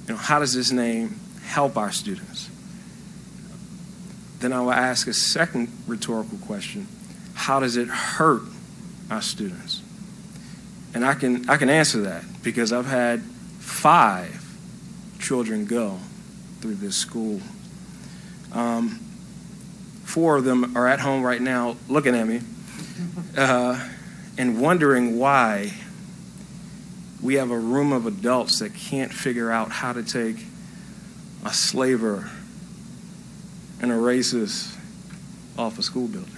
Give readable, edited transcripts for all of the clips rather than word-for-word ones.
how does this name help our students? Then I will ask a second rhetorical question: how does it hurt our students? And I can answer that because I've had 5 children go through this school. 4 of them are at home right now looking at me and wondering why we have a room of adults that can't figure out how to take a slaver and a racist off a school building.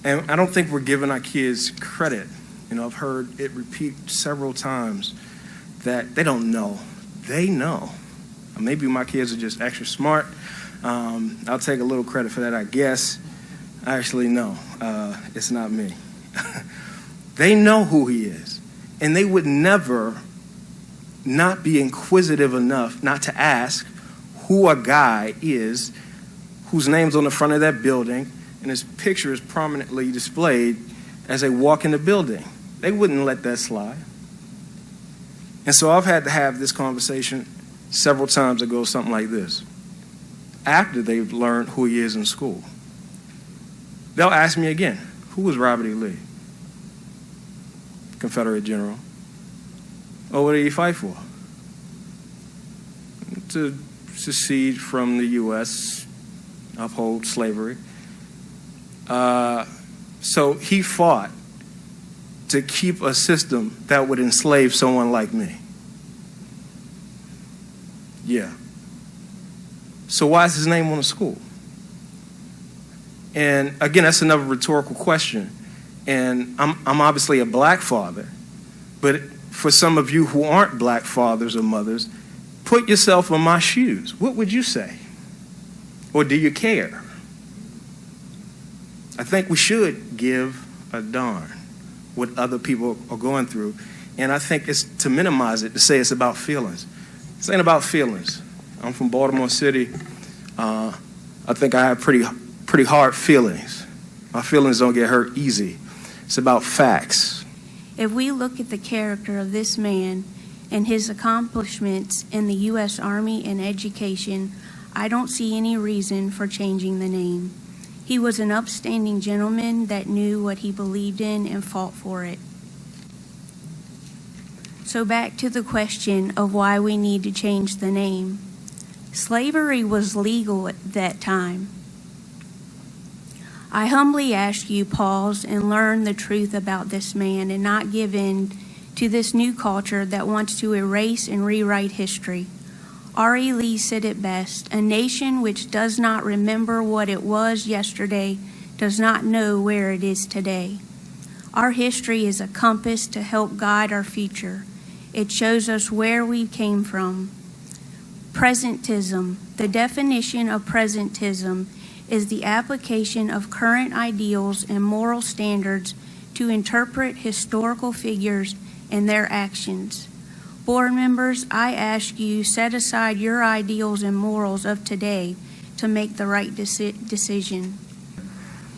And I don't think we're giving our kids credit. I've heard it repeat several times that they don't know. They know. Maybe my kids are just extra smart. I'll take a little credit for that, I guess. Actually, no, it's not me. They know who he is. And they would never not be inquisitive enough not to ask who a guy is whose name's on the front of that building and his picture is prominently displayed as they walk in the building. They wouldn't let that slide. And so I've had to have this conversation several times that goes something like this. After they've learned who he is in school, they'll ask me again, who was Robert E. Lee? Confederate general. Oh, what did he fight for? To secede from the U.S., uphold slavery. So he fought to keep a system that would enslave someone like me. Yeah. So why is his name on the school? And again, that's another rhetorical question. And I'm obviously a black father, but for some of you who aren't black fathers or mothers, put yourself in my shoes. What would you say? Or do you care? I think we should give a darn what other people are going through. And I think it's to minimize it, to say it's about feelings. This ain't about feelings. I'm from Baltimore City. I think I have pretty hard feelings. My feelings don't get hurt easy. It's about facts. If we look at the character of this man and his accomplishments in the U.S. Army and education, I don't see any reason for changing the name. He was an upstanding gentleman that knew what he believed in and fought for it. So back to the question of why we need to change the name. Slavery was legal at that time. I humbly ask you, pause and learn the truth about this man and not give in to this new culture that wants to erase and rewrite history. R.E. Lee said it best: a nation which does not remember what it was yesterday does not know where it is today. Our history is a compass to help guide our future. It shows us where we came from. Presentism. The definition of presentism is the application of current ideals and moral standards to interpret historical figures and their actions. Board members, I ask you, set aside your ideals and morals of today to make the right decision.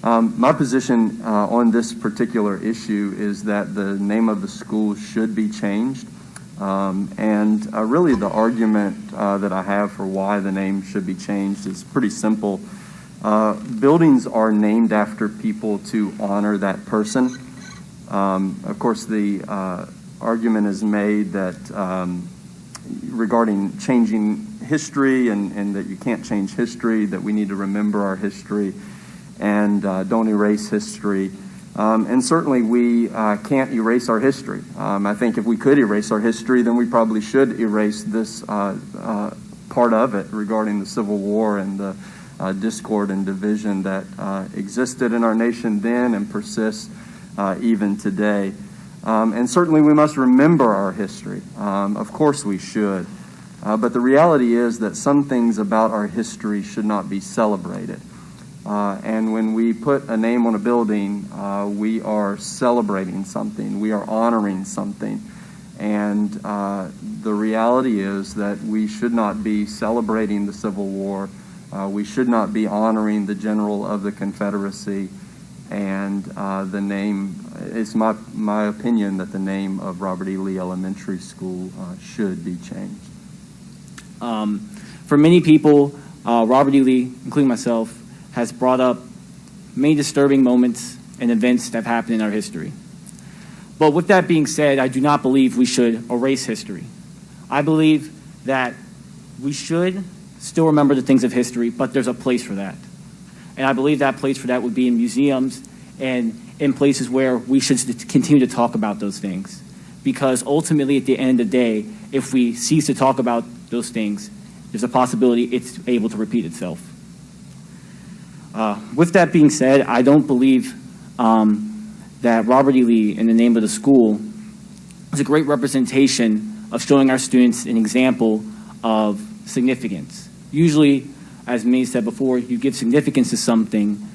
My position on this particular issue is that the name of the school should be changed. And really the argument that I have for why the name should be changed is pretty simple. Buildings are named after people to honor that person. Of course, the argument is made that regarding changing history and that you can't change history, that we need to remember our history and don't erase history. And certainly we can't erase our history. I think if we could erase our history, then we probably should erase this part of it regarding the Civil War and the discord and division that existed in our nation then and persists even today. And certainly we must remember our history. Of course we should. But the reality is that some things about our history should not be celebrated. And when we put a name on a building, we are celebrating something. We are honoring something. And the reality is that we should not be celebrating the Civil War. We should not be honoring the general of the Confederacy. and the name, it's my opinion that the name of Robert E. Lee Elementary School should be changed. For many people, Robert E. Lee, including myself, has brought up many disturbing moments and events that have happened in our history. But with that being said, I do not believe we should erase history. I believe that we should still remember the things of history, but there's a place for that. And I believe that place for that would be in museums and in places where we should continue to talk about those things. Because ultimately, at the end of the day, if we cease to talk about those things, there's a possibility it's able to repeat itself. With that being said, I don't believe that Robert E. Lee, in the name of the school, is a great representation of showing our students an example of significance. Usually, as May said before, you give significance to something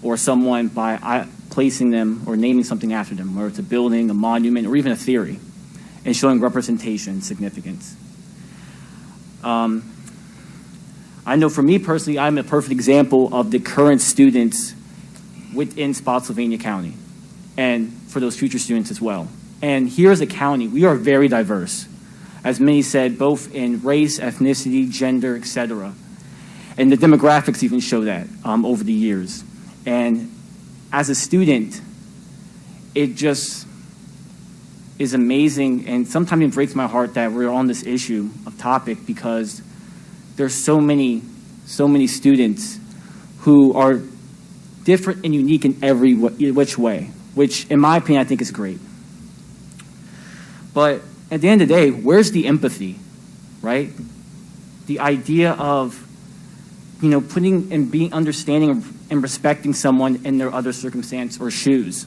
or someone by placing them or naming something after them, whether it's a building, a monument, or even a theory, and showing representation and significance. I know for me personally, I'm a perfect example of the current students within Spotsylvania County, and for those future students as well. And here as a county, we are very diverse, as many said, both in race, ethnicity, gender, etc. And the demographics even show that over the years. And as a student, it just is amazing, and sometimes it breaks my heart that we're on this issue of topic, because there's so many students who are different and unique in every which way, which in my opinion I think is great. But at the end of the day, where's the empathy, right? The idea of, putting and being understanding and respecting someone in their other circumstance or shoes.